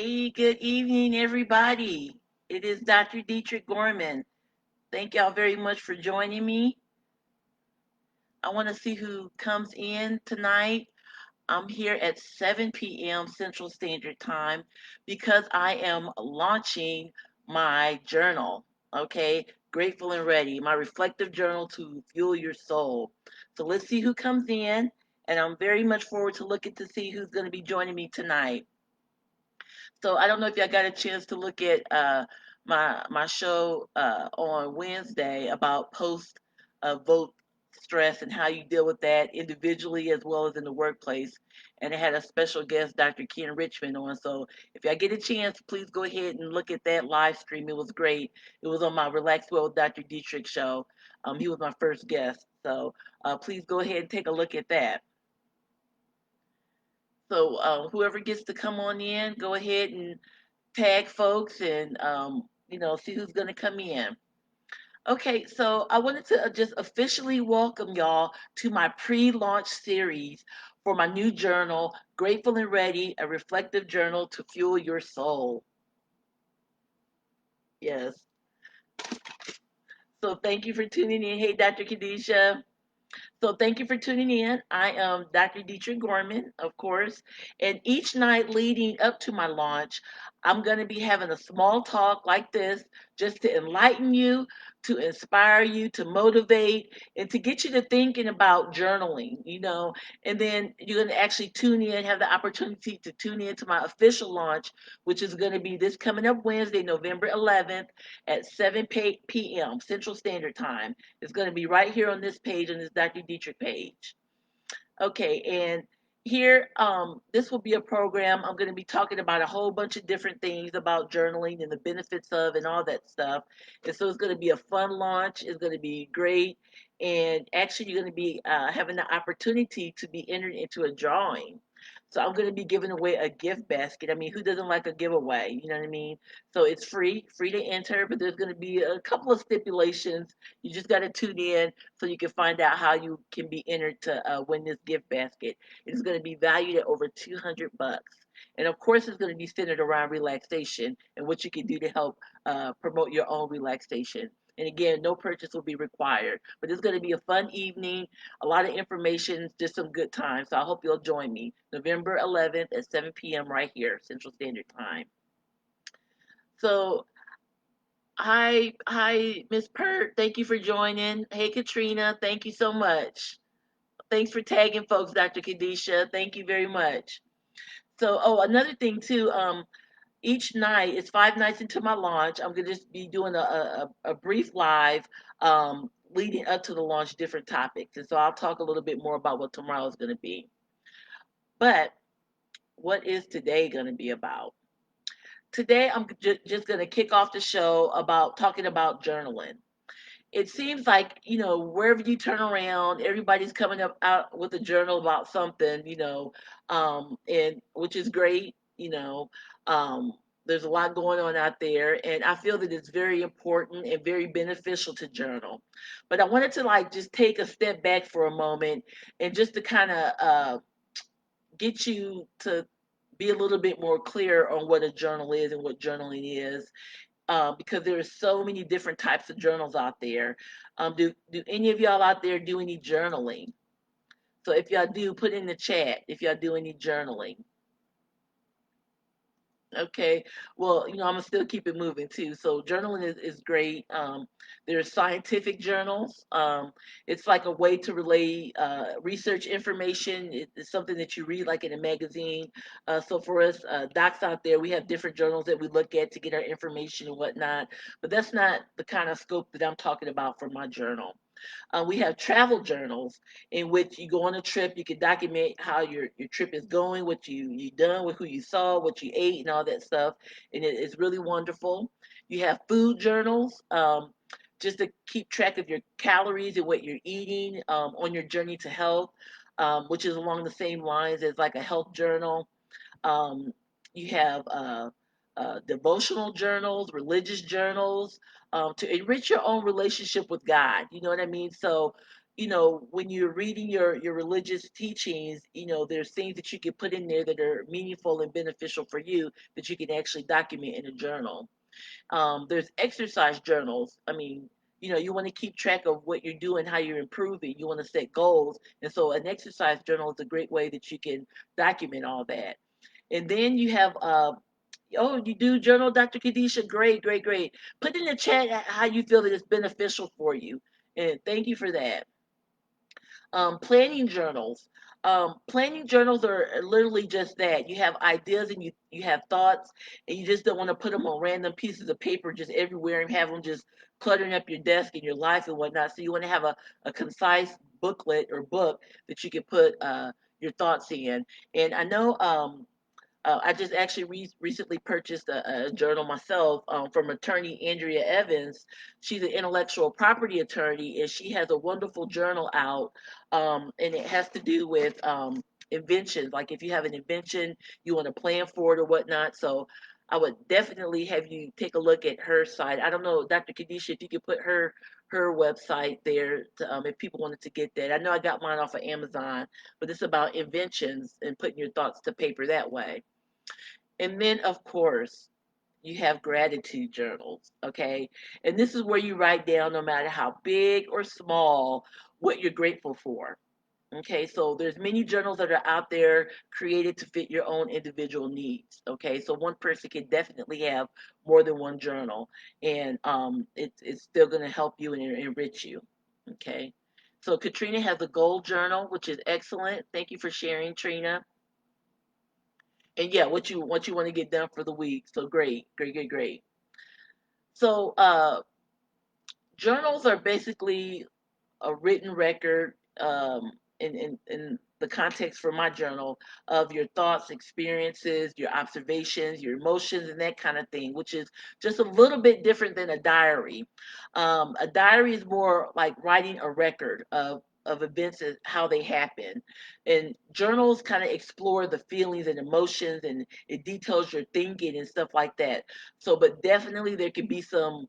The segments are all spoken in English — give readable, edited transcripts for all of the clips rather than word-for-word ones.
Hey, good evening, everybody. It is Dr. Dietrich Gorman. Thank y'all very much for joining me. I want to see who comes in tonight. I'm here at 7 p.m. Central Standard Time because I am launching my journal. Okay, Grateful and Ready, my reflective journal to fuel your soul. So let's see who comes in, and I'm very much forward to looking to see who's going to be joining me tonight. So I don't know if y'all got a chance to look at my show on Wednesday about post vote stress and how you deal with that individually as well as in the workplace. And it had a special guest, Dr. Ken Richmond, on. So if y'all get a chance, please go ahead and look at that live stream. It was great. It was on my Relax Well with Dr. Dietrich show. He was my first guest. So please go ahead and take a look at that. So whoever gets to come on in, go ahead and tag folks and see who's going to come in. Okay, so I wanted to just officially welcome y'all to my pre-launch series for my new journal, Grateful and Ready, a reflective journal to fuel your soul. Yes. So thank you for tuning in. Hey, Dr. Kadisha. So thank you for tuning in. I am Dr. Dietrich Gorman, of course, and each night leading up to my launch, I'm going to be having a small talk like this just to enlighten you, to inspire you, to motivate, and to get you to thinking about journaling. And then you're going to actually tune in, have the opportunity to tune in to my official launch, which is going to be this coming up Wednesday, November 11th at 7 p.m. Central Standard Time. It's going to be right here on this page, on this Dr. Dietrich page. Okay, and here, this will be a program. I'm going to be talking about a whole bunch of different things about journaling and the benefits of and all that stuff. And so it's going to be a fun launch. It's going to be great. And actually, you're going to be having the opportunity to be entered into a drawing. So I'm going to be giving away a gift basket. I mean, who doesn't like a giveaway? You know what I mean? So it's free to enter, but there's going to be a couple of stipulations. You just got to tune in so you can find out how you can be entered to win this gift basket. It's going to be valued at over 200 bucks. And of course, it's going to be centered around relaxation and what you can do to help promote your own relaxation. And again, no purchase will be required. But it's going to be a fun evening, a lot of information, just some good times. So I hope you'll join me November 11th at 7 p.m. right here, Central Standard Time. So hi, Miss Pert. Thank you for joining. Hey, Katrina. Thank you so much. Thanks for tagging folks, Dr. Kadisha. Thank you very much. So, another thing too. Each night, it's 5 nights into my launch. I'm gonna just be doing a brief live leading up to the launch, different topics, and so I'll talk a little bit more about what tomorrow is gonna be. But what is today gonna be about? Today, I'm just gonna kick off the show about talking about journaling. It seems like wherever you turn around, everybody's coming up out with a journal about something, and which is great. Um, there's a lot going on out there, and I feel that it's very important and very beneficial to journal. But I wanted to like just take a step back for a moment and just to kind of get you to be a little bit more clear on what a journal is and what journaling is, because there are so many different types of journals out there. Do any of y'all out there do any journaling? So if y'all do, put in the chat if y'all do any journaling. Okay. Well, I'm gonna still keep it moving too. So journaling is great. There's scientific journals. It's like a way to relay research information. It's something that you read like in a magazine. So for us docs out there, we have different journals that we look at to get our information and whatnot. But that's not the kind of scope that I'm talking about for my journal. We have travel journals in which you go on a trip. You can document how your trip is going, what you done, with who you saw, what you ate, and all that stuff. And it's really wonderful. You have food journals, just to keep track of your calories and what you're eating on your journey to health, which is along the same lines as like a health journal. Um, you have devotional journals, religious journals, to enrich your own relationship with God. You know what I mean? So when you're reading your religious teachings, there's things that you can put in there that are meaningful and beneficial for you that you can actually document in a journal. There's exercise journals. I mean, you want to keep track of what you're doing, how you're improving. You want to set goals. And so an exercise journal is a great way that you can document all that. And then you have, oh, you do journal, Dr. Kadisha? Great, great, great. Put in the chat how you feel that it's beneficial for you. And thank you for that. Planning journals. Planning journals are literally just that. You have ideas and you have thoughts, and you just don't want to put them on random pieces of paper just everywhere and have them just cluttering up your desk and your life and whatnot. So you want to have a concise booklet or book that you can put your thoughts in. And I know I just actually recently purchased a journal myself from attorney Andrea Evans. She's an intellectual property attorney, and she has a wonderful journal out, and it has to do with inventions. Like if you have an invention, you want to plan for it or whatnot. So I would definitely have you take a look at her site. I don't know, Dr. Kadisha, if you could put her website there if people wanted to get that. I know I got mine off of Amazon, but it's about inventions and putting your thoughts to paper that way. And then, of course, you have gratitude journals, okay? And this is where you write down, no matter how big or small, what you're grateful for. Okay, so there's many journals that are out there created to fit your own individual needs. Okay, so one person can definitely have more than one journal, and it's still going to help you and enrich you. Okay, so Katrina has a gold journal, which is excellent. Thank you for sharing, Trina. And yeah, what you want to get done for the week. So great, great, great, great. So journals are basically a written record in the context for my journal of your thoughts, experiences, your observations, your emotions, and that kind of thing, which is just a little bit different than a diary. A diary is more like writing a record of events and how they happen. And journals kind of explore the feelings and emotions and it details your thinking and stuff like that. So, but definitely there can be some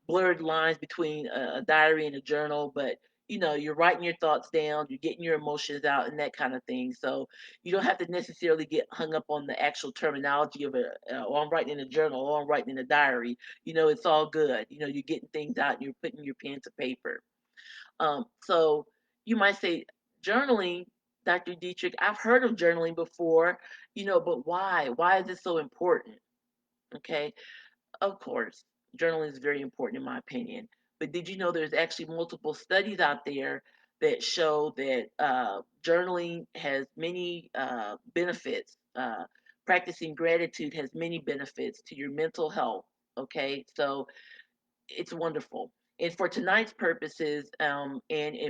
blurred lines between a diary and a journal, but you're writing your thoughts down, you're getting your emotions out and that kind of thing. So you don't have to necessarily get hung up on the actual terminology of it. Oh, I'm writing in a journal, or I'm writing in a diary. It's all good. You're getting things out and you're putting your pen to paper. So you might say, journaling, Dr. Dietrich, I've heard of journaling before, but why? Why is it so important? Okay. Of course, journaling is very important in my opinion. But did you know there's actually multiple studies out there that show that journaling has many benefits? Practicing gratitude has many benefits to your mental health. Okay, so it's wonderful. And for tonight's purposes, and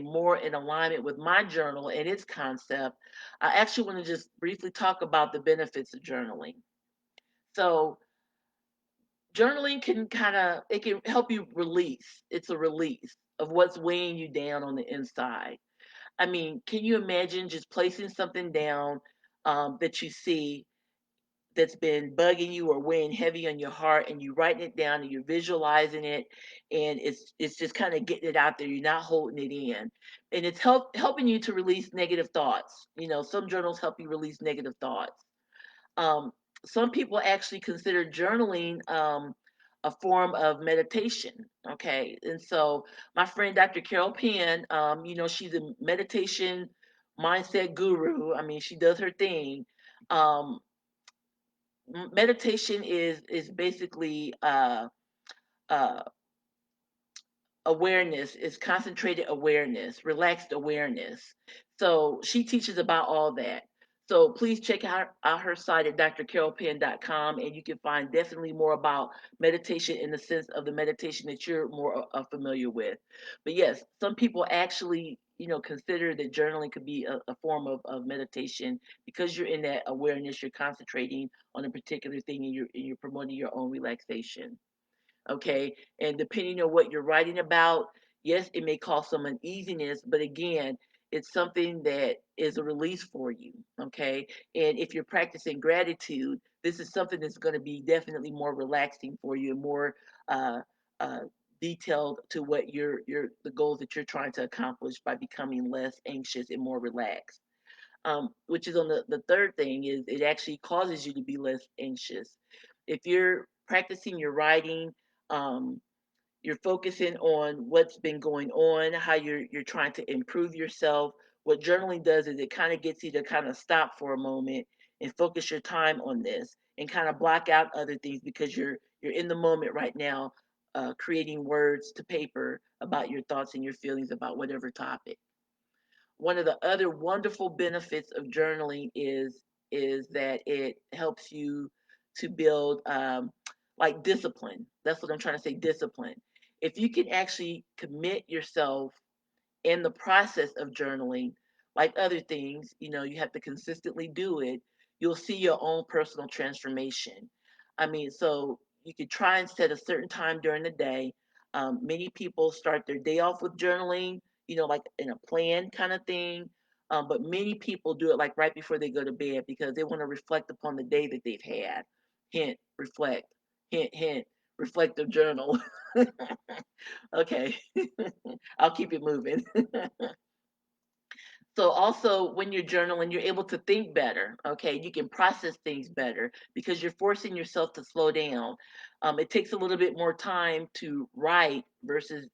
more in alignment with my journal and its concept, I actually want to just briefly talk about the benefits of journaling. So, journaling can it can help you release. It's a release of what's weighing you down on the inside. I mean, can you imagine just placing something down that you see that's been bugging you or weighing heavy on your heart, and you writing it down and you're visualizing it, and it's just kind of getting it out there. You're not holding it in, and it's helping you to release negative thoughts. Some journals help you release negative thoughts. um, some people actually consider journaling a form of meditation. Okay, and so my friend Dr. Carol Penn, she's a meditation mindset guru. I mean, she does her thing. Um, Meditation is basically uh, awareness, is concentrated awareness, relaxed awareness. So she teaches about all that. So please check out her site at drcarolpenn.com, and you can find definitely more about meditation in the sense of the meditation that you're more familiar with. But yes, some people actually, consider that journaling could be a form of meditation because you're in that awareness, you're concentrating on a particular thing, and you're promoting your own relaxation. Okay, and depending on what you're writing about, yes, it may cause some uneasiness, but again, it's something that is a release for you. Okay, and if you're practicing gratitude, this is something that's going to be definitely more relaxing for you and more uh, uh, detailed to what your the goals that you're trying to accomplish by becoming less anxious and more relaxed. Which is on the third thing is it actually causes you to be less anxious. If you're practicing your writing, um, you're focusing on what's been going on, how you're trying to improve yourself. What journaling does is it kind of gets you to kind of stop for a moment and focus your time on this and kind of block out other things because you're in the moment right now, creating words to paper about your thoughts and your feelings about whatever topic. One of the other wonderful benefits of journaling is that it helps you to build like discipline. That's what I'm trying to say, discipline. If you can actually commit yourself in the process of journaling, like other things, you have to consistently do it, you'll see your own personal transformation. I mean, so you could try and set a certain time during the day. Many people start their day off with journaling, like in a plan kind of thing. But many people do it like right before they go to bed because they want to reflect upon the day that they've had. Hint, reflect. Hint, hint, reflective journal. Okay, I'll keep it moving. So also when you're journaling, you're able to think better. Okay, you can process things better because you're forcing yourself to slow down. It takes a little bit more time to write versus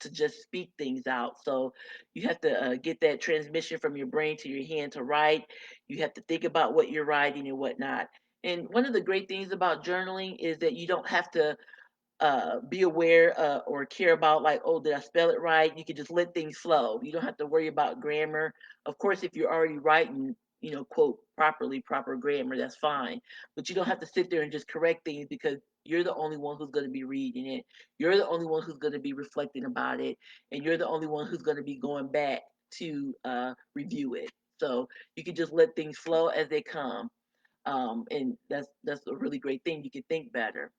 to just speak things out. So you have to get that transmission from your brain to your hand to write. You have to think about what you're writing and whatnot. And one of the great things about journaling is that you don't have to be aware or care about like, oh, did I spell it right? You can just let things flow. You don't have to worry about grammar. Of course, if you're already writing, quote properly, proper grammar, that's fine. But you don't have to sit there and just correct things because you're the only one who's going to be reading it. You're the only one who's going to be reflecting about it, and you're the only one who's going to be going back to review it. So you can just let things flow as they come, and that's a really great thing. You can think better.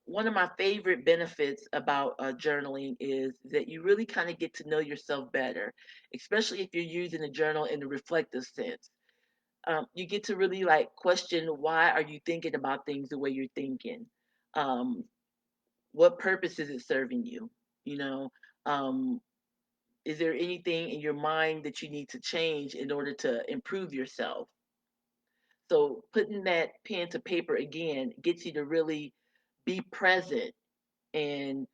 One of my favorite benefits about journaling is that you really kind of get to know yourself better, especially if you're using a journal in a reflective sense. You get to really like question why are you thinking about things the way you're thinking. Um, what purpose is it serving you? You know, um, is there anything in your mind that you need to change in order to improve yourself? So putting that pen to paper again gets you to really be present and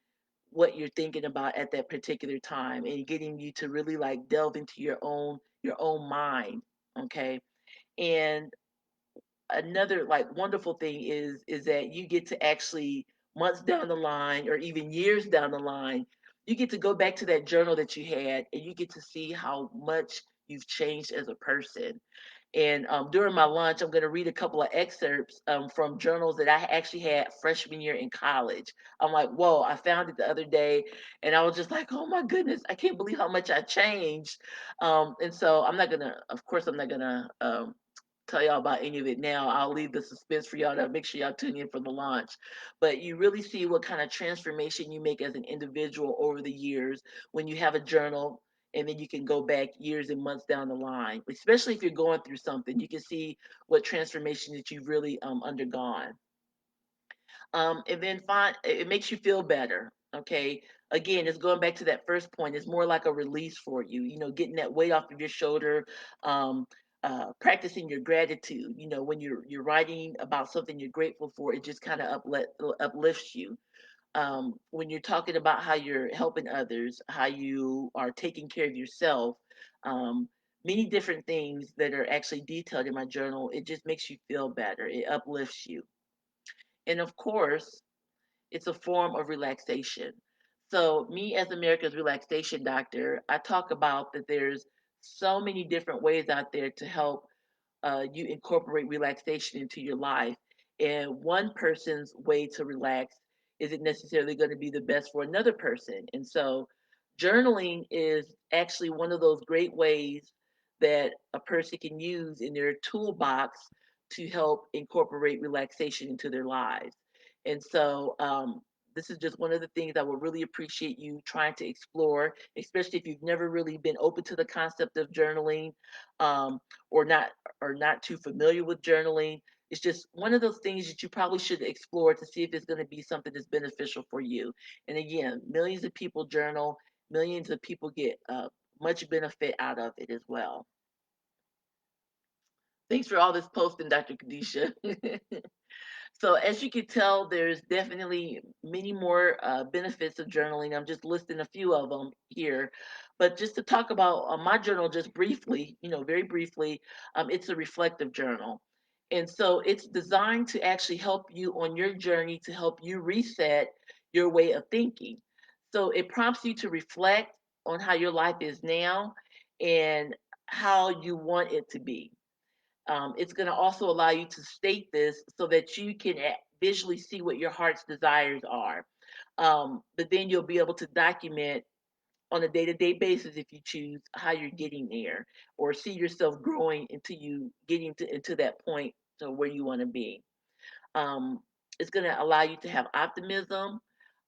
what you're thinking about at that particular time and getting you to really like delve into your own mind. Okay, and another like wonderful thing is that you get to actually months down the line or even years down the line, you get to go back to that journal that you had and you get to see how much you've changed as a person. And during my lunch, I'm going to read a couple of excerpts from journals that I actually had freshman year in college. I'm like, whoa, I found it the other day. And I was just like, oh my goodness, I can't believe how much I changed. And so I'm not going to, of course, I'm not going to tell y'all about any of it now. I'll leave the suspense for y'all to make sure y'all tune in for the launch. But you really see what kind of transformation you make as an individual over the years when you have a journal and then you can go back years and months down the line, especially if you're going through something. You can see what transformation that you've really undergone. And then find it makes you feel better. Okay. Again, it's going back to that first point. It's more like a release for you, getting that weight off of your shoulder, um, practicing your gratitude. When you're writing about something you're grateful for, it just kind of uplifts you. When you're talking about how you're helping others, how you are taking care of yourself, um, many different things that are actually detailed in my journal, it just makes you feel better. It uplifts you. And of course, it's a form of relaxation. So, me as America's relaxation doctor, I talk about that there's so many different ways out there to help you incorporate relaxation into your life. And one person's way to relax isn't necessarily going to be the best for another person. And so, journaling is actually one of those great ways that a person can use in their toolbox to help incorporate relaxation into their lives. And so, this is just one of the things I would really appreciate you trying to explore, especially if you've never really been open to the concept of journaling, um, or not too familiar with journaling. It's just one of those things that you probably should explore to see if it's going to be something that's beneficial for you. And again, millions of people journal, millions of people get much benefit out of it as well. Thanks for all this posting, Dr. Kadisha. So as you can tell, there's definitely many more benefits of journaling. I'm just listing a few of them here, but just to talk about my journal just briefly, very briefly, it's a reflective journal. And so it's designed to actually help you on your journey to help you reset your way of thinking. So it prompts you to reflect on how your life is now and how you want it to be. It's going to also allow you to state this so that you can visually see what your heart's desires are. But then you'll be able to document on a day-to-day basis if you choose how you're getting there, or see yourself growing into you getting into that point to where you want to be. Um, it's going to allow you to have optimism,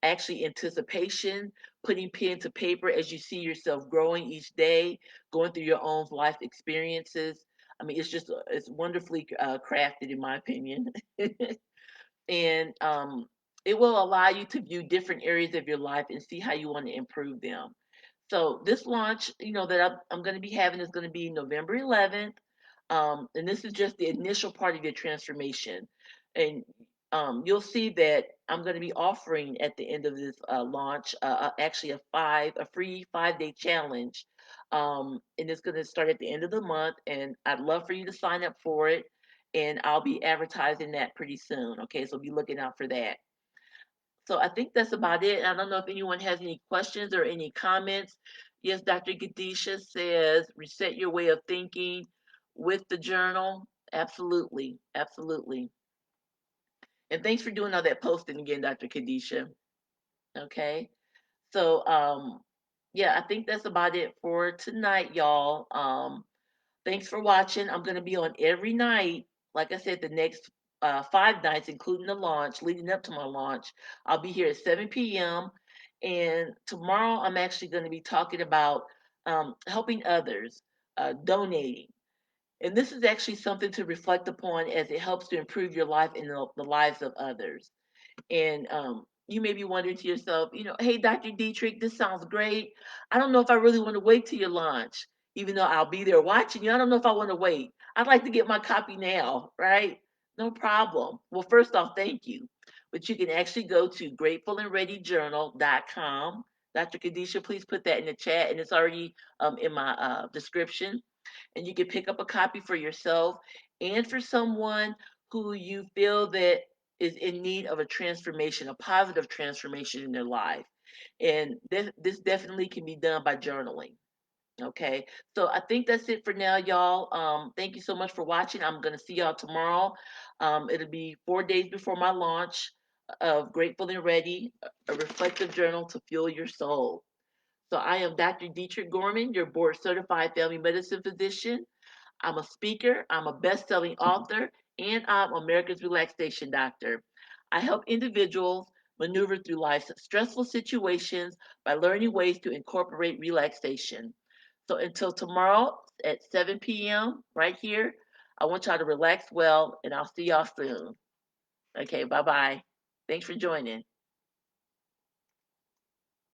actually anticipation, putting pen to paper as you see yourself growing each day, going through your own life experiences. I mean, it's wonderfully crafted, in my opinion, and it will allow you to view different areas of your life and see how you want to improve them. So this launch, that I'm going to be having is going to be November 11th, and this is just the initial part of your transformation. And you'll see that I'm going to be offering at the end of this launch, actually a free 5-day challenge, and it's going to start at the end of the month. And I'd love for you to sign up for it, and I'll be advertising that pretty soon. Okay, so be looking out for that. So I think that's about it. I don't know if anyone has any questions or any comments. Yes, Dr. Gadisha says, reset your way of thinking with the journal. Absolutely. Absolutely. And thanks for doing all that posting again, Dr. Kadisha. Okay. So, yeah, I think that's about it for tonight, y'all. Thanks for watching. I'm going to be on every night. Like I said, the next 5 nights, including the launch, leading up to my launch, I'll be here at 7 p.m. And tomorrow, I'm actually going to be talking about helping others, donating. And this is actually something to reflect upon as it helps to improve your life and the lives of others. And you may be wondering to yourself, hey, Dr. Dietrich, this sounds great. I don't know if I really want to wait till your launch, even though I'll be there watching you. I don't know if I want to wait. I'd like to get my copy now, right? No problem. Well, first off, thank you. But you can actually go to gratefulandreadyjournal.com. Dr. Kadisha, please put that in the chat, and it's already in my description. And you can pick up a copy for yourself and for someone who you feel that is in need of a transformation, a positive transformation in their life. And this definitely can be done by journaling. Okay, so I think that's it for now, y'all. Thank you so much for watching. I'm gonna see y'all tomorrow. It'll be 4 days before my launch of Grateful and Ready, a reflective journal to fuel your soul. So I am Dr. Dietrich Gorman, your board certified family medicine physician. I'm a speaker, I'm a best selling author, and I'm America's relaxation doctor. I help individuals maneuver through life's stressful situations by learning ways to incorporate relaxation. So until tomorrow at 7 p.m., right here, I want y'all to relax well, and I'll see y'all soon. Okay, bye bye. Thanks for joining.